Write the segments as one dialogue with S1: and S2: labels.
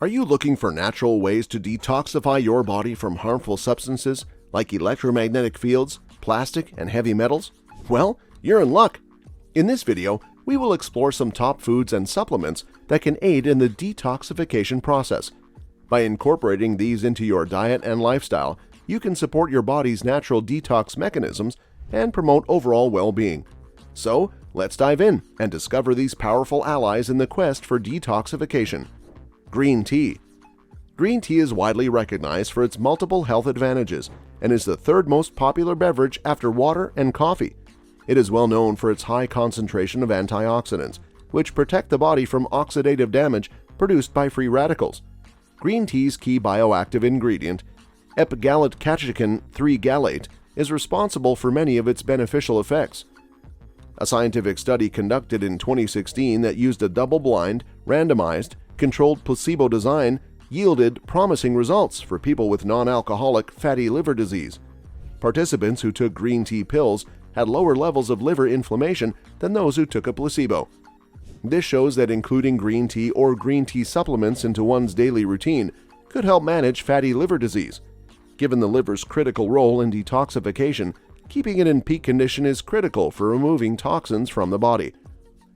S1: Are you looking for natural ways to detoxify your body from harmful substances like electromagnetic fields, plastic, and heavy metals? Well, you're in luck! In this video, we will explore some top foods and supplements that can aid in the detoxification process. By incorporating these into your diet and lifestyle, you can support your body's natural detox mechanisms and promote overall well-being. So, let's dive in and discover these powerful allies in the quest for detoxification. Green tea. Green tea is widely recognized for its multiple health advantages and is the third most popular beverage after water and coffee. It is well known for its high concentration of antioxidants, which protect the body from oxidative damage produced by free radicals. Green tea's key bioactive ingredient, epigallocatechin 3-gallate, is responsible for many of its beneficial effects. A scientific study conducted in 2016 that used a double-blind, randomized, controlled placebo design yielded promising results for people with non-alcoholic fatty liver disease. Participants who took green tea pills had lower levels of liver inflammation than those who took a placebo. This shows that including green tea or green tea supplements into one's daily routine could help manage fatty liver disease. Given the liver's critical role in detoxification, keeping it in peak condition is critical for removing toxins from the body.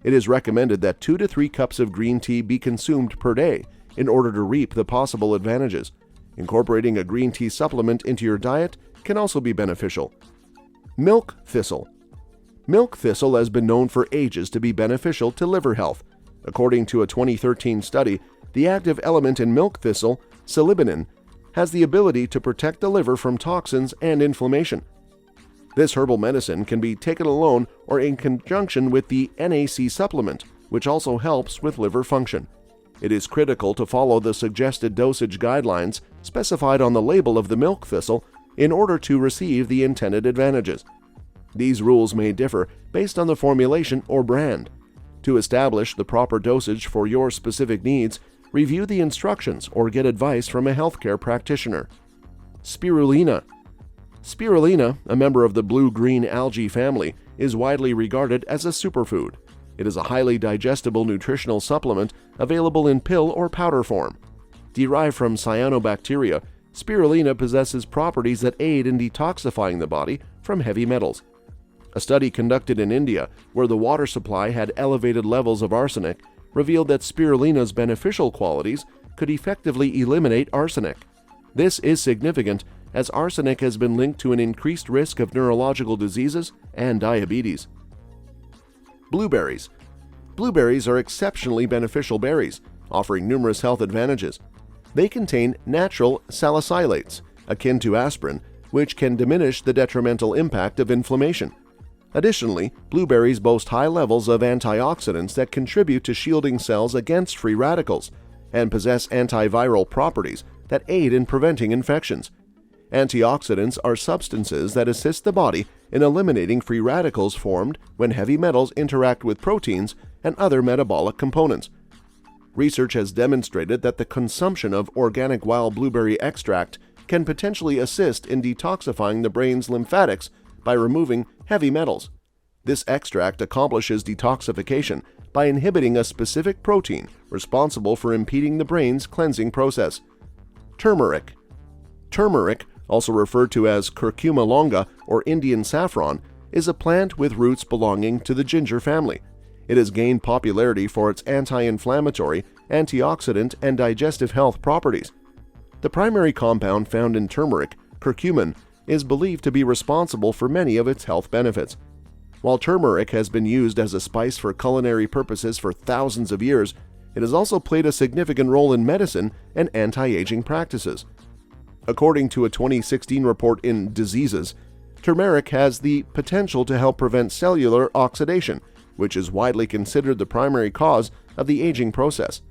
S1: It is recommended that 2 to 3 cups of green tea be consumed per day in order to reap the possible advantages. Incorporating a green tea supplement into your diet can also be beneficial. Milk thistle. Milk thistle has been known for ages to be beneficial to liver health. According to a 2013 study, the active element in milk thistle, silibinin, has the ability to protect the liver from toxins and inflammation. This herbal medicine can be taken alone or in conjunction with the NAC supplement, which also helps with liver function. It is critical to follow the suggested dosage guidelines specified on the label of the milk thistle in order to receive the intended advantages. These rules may differ based on the formulation or brand. To establish the proper dosage for your specific needs, review the instructions or get advice from a healthcare practitioner. Spirulina. Spirulina, a member of the blue-green algae family, is widely regarded as a superfood. It is a highly digestible nutritional supplement available in pill or powder form. Derived from cyanobacteria, spirulina possesses properties that aid in detoxifying the body from heavy metals. A study conducted in India, where the water supply had elevated levels of arsenic, revealed that spirulina's beneficial qualities could effectively eliminate arsenic. This is significant, as arsenic has been linked to an increased risk of neurological diseases and diabetes. Blueberries. Blueberries are exceptionally beneficial berries, offering numerous health advantages. They contain natural salicylates, akin to aspirin, which can diminish the detrimental impact of inflammation. Additionally, blueberries boast high levels of antioxidants that contribute to shielding cells against free radicals and possess antiviral properties that aid in preventing infections. Antioxidants are substances that assist the body in eliminating free radicals formed when heavy metals interact with proteins and other metabolic components. Research has demonstrated that the consumption of organic wild blueberry extract can potentially assist in detoxifying the brain's lymphatics by removing heavy metals. This extract accomplishes detoxification by inhibiting a specific protein responsible for impeding the brain's cleansing process. Turmeric. Turmeric, also referred to as curcuma longa or Indian saffron, is a plant with roots belonging to the ginger family. It has gained popularity for its anti-inflammatory, antioxidant, and digestive health properties. The primary compound found in turmeric, curcumin, is believed to be responsible for many of its health benefits. While turmeric has been used as a spice for culinary purposes for thousands of years, it has also played a significant role in medicine and anti-aging practices. According to a 2016 report in Diseases, turmeric has the potential to help prevent cellular oxidation, which is widely considered the primary cause of the aging process.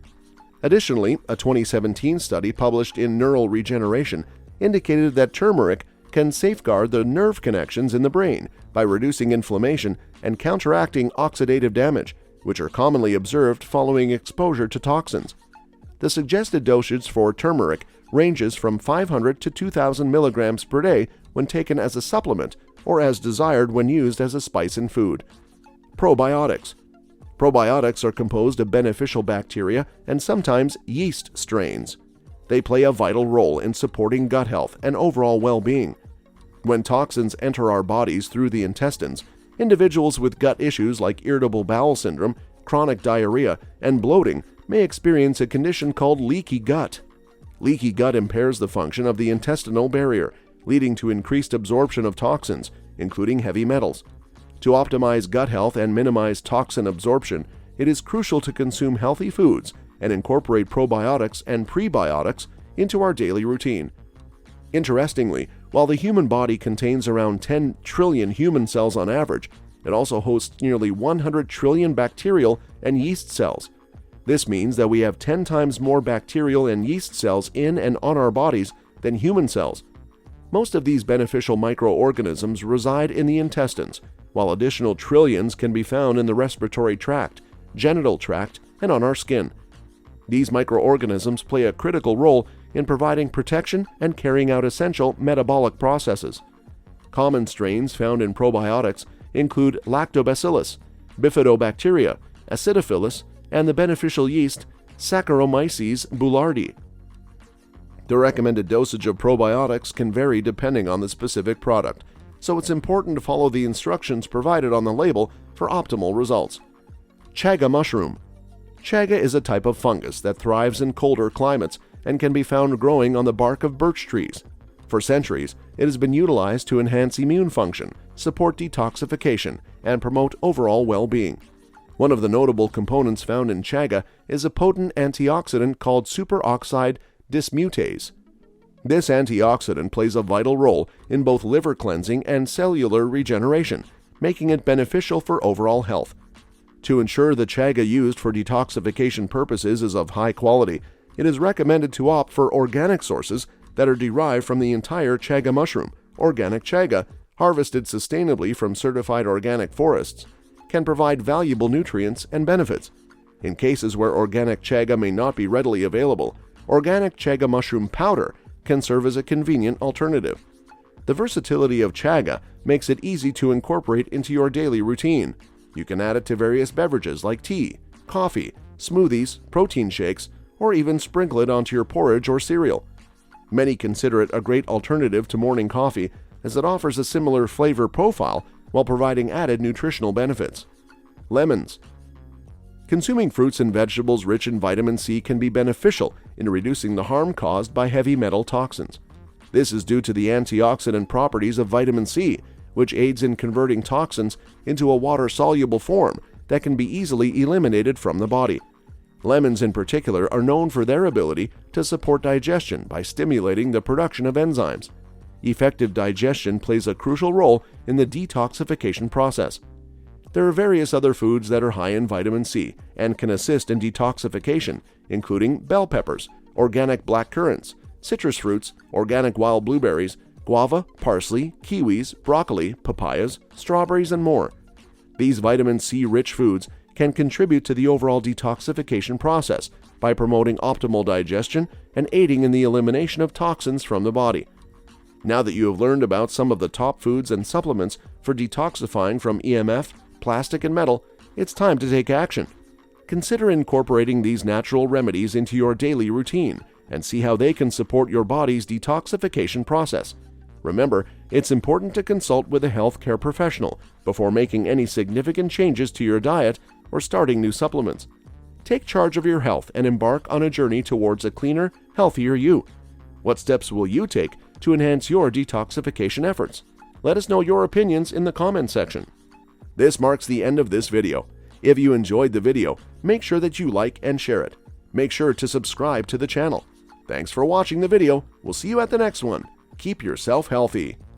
S1: Additionally, a 2017 study published in Neural Regeneration indicated that turmeric can safeguard the nerve connections in the brain by reducing inflammation and counteracting oxidative damage, which are commonly observed following exposure to toxins. The suggested dosage for turmeric ranges from 500 to 2,000 milligrams per day when taken as a supplement or as desired when used as a spice in food. Probiotics. Probiotics are composed of beneficial bacteria and sometimes yeast strains. They play a vital role in supporting gut health and overall well-being. When toxins enter our bodies through the intestines, individuals with gut issues like irritable bowel syndrome, chronic diarrhea, and bloating may experience a condition called leaky gut. Leaky gut impairs the function of the intestinal barrier, leading to increased absorption of toxins, including heavy metals. To optimize gut health and minimize toxin absorption, it is crucial to consume healthy foods and incorporate probiotics and prebiotics into our daily routine. Interestingly, while the human body contains around 10 trillion human cells on average, it also hosts nearly 100 trillion bacterial and yeast cells. This means that we have 10 times more bacterial and yeast cells in and on our bodies than human cells. Most of these beneficial microorganisms reside in the intestines, while additional trillions can be found in the respiratory tract, genital tract, and on our skin. These microorganisms play a critical role in providing protection and carrying out essential metabolic processes. Common strains found in probiotics include Lactobacillus, Bifidobacteria, Acidophilus, and the beneficial yeast Saccharomyces boulardii. The recommended dosage of probiotics can vary depending on the specific product, so it's important to follow the instructions provided on the label for optimal results. Chaga mushroom. Chaga is a type of fungus that thrives in colder climates and can be found growing on the bark of birch trees. For centuries, it has been utilized to enhance immune function, support detoxification, and promote overall well-being. One of the notable components found in chaga is a potent antioxidant called superoxide dismutase. This antioxidant plays a vital role in both liver cleansing and cellular regeneration, making it beneficial for overall health. To ensure the chaga used for detoxification purposes is of high quality, it is recommended to opt for organic sources that are derived from the entire chaga mushroom. Organic chaga, harvested sustainably from certified organic forests, can provide valuable nutrients and benefits. In cases where organic chaga may not be readily available, organic chaga mushroom powder can serve as a convenient alternative. The versatility of chaga makes it easy to incorporate into your daily routine. You can add it to various beverages like tea, coffee, smoothies, protein shakes, or even sprinkle it onto your porridge or cereal. Many consider it a great alternative to morning coffee as it offers a similar flavor profile while providing added nutritional benefits. Lemons. Consuming fruits and vegetables rich in vitamin C can be beneficial in reducing the harm caused by heavy metal toxins. This is due to the antioxidant properties of vitamin C, which aids in converting toxins into a water-soluble form that can be easily eliminated from the body. Lemons in particular are known for their ability to support digestion by stimulating the production of enzymes. Effective digestion plays a crucial role in the detoxification process. There are various other foods that are high in vitamin C and can assist in detoxification, including bell peppers, organic black currants, citrus fruits, organic wild blueberries, guava, parsley, kiwis, broccoli, papayas, strawberries, and more. These vitamin C-rich foods can contribute to the overall detoxification process by promoting optimal digestion and aiding in the elimination of toxins from the body. Now that you have learned about some of the top foods and supplements for detoxifying from EMF, plastic, and metal, it's time to take action. Consider incorporating these natural remedies into your daily routine and see how they can support your body's detoxification process. Remember, it's important to consult with a healthcare professional before making any significant changes to your diet or starting new supplements. Take charge of your health and embark on a journey towards a cleaner, healthier you. What steps will you take to enhance your detoxification efforts? Let us know your opinions in the comment section. This marks the end of this video. If you enjoyed the video, make sure that you like and share it. Make sure to subscribe to the channel. Thanks for watching the video. We'll see you at the next one. Keep yourself healthy.